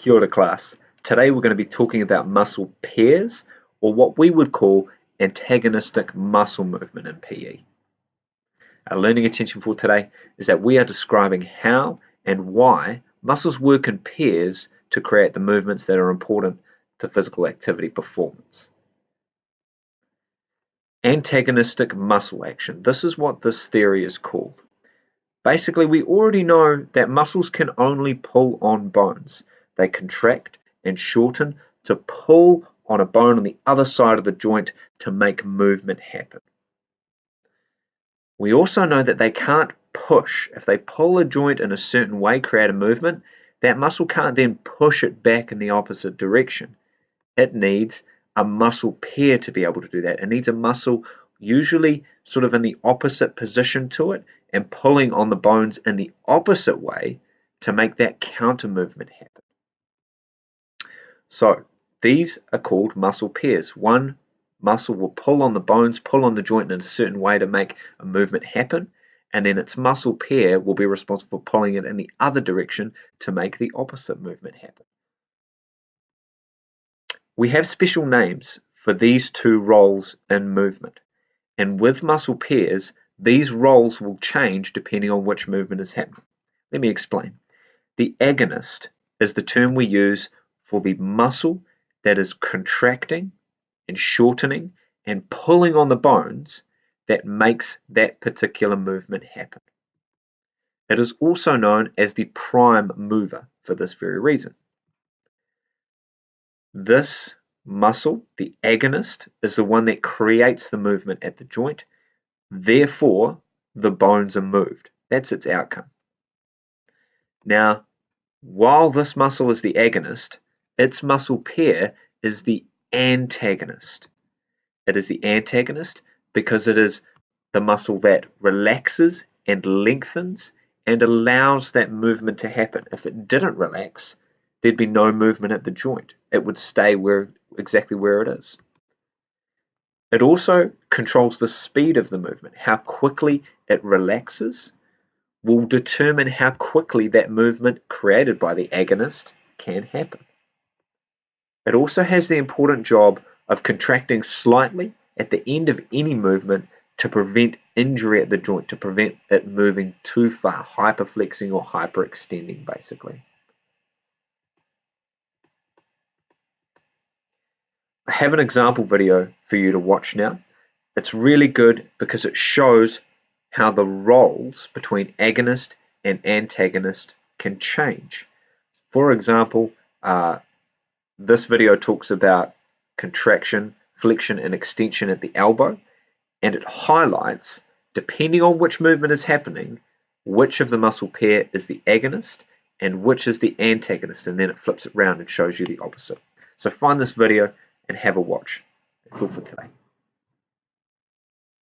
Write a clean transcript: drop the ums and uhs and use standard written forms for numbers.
Kia ora class. Today we're going to be talking about muscle pairs, or what we would call antagonistic muscle movement in PE. Our learning attention for today is that we are describing how and why muscles work in pairs to create the movements that are important to physical activity performance. Antagonistic muscle action. This is what this theory is called. Basically, we already know that muscles can only pull on bones. They contract and shorten to pull on a bone on the other side of the joint to make movement happen. We also know that they can't push. If they pull a joint in a certain way, create a movement, that muscle can't then push it back in the opposite direction. It needs a muscle pair to be able to do that. It needs a muscle usually sort of in the opposite position to it and pulling on the bones in the opposite way to make that counter movement happen. So these are called muscle pairs. One muscle will pull on the bones, pull on the joint in a certain way to make a movement happen, and then its muscle pair will be responsible for pulling it in the other direction to make the opposite movement happen. We have special names for these two roles in movement, and with muscle pairs, these roles will change depending on which movement is happening. Let me explain. The agonist is the term we use for the muscle that is contracting and shortening and pulling on the bones that makes that particular movement happen. It is also known as the prime mover for this very reason. This muscle, the agonist, is the one that creates the movement at the joint. Therefore, the bones are moved. That's its outcome. Now, while this muscle is the agonist, its muscle pair is the antagonist. It is the antagonist because it is the muscle that relaxes and lengthens and allows that movement to happen. If it didn't relax, there'd be no movement at the joint. It would stay exactly where it is. It also controls the speed of the movement. How quickly it relaxes will determine how quickly that movement created by the agonist can happen. It also has the important job of contracting slightly at the end of any movement to prevent injury at the joint, to prevent it moving too far, hyperflexing or hyperextending basically. I have an example video for you to watch now. It's really good because it shows how the roles between agonist and antagonist can change. For example, this video talks about contraction, flexion, and extension at the elbow, and it highlights, depending on which movement is happening, which of the muscle pair is the agonist and which is the antagonist, and then it flips it around and shows you the opposite. So find this video and have a watch. That's all for today.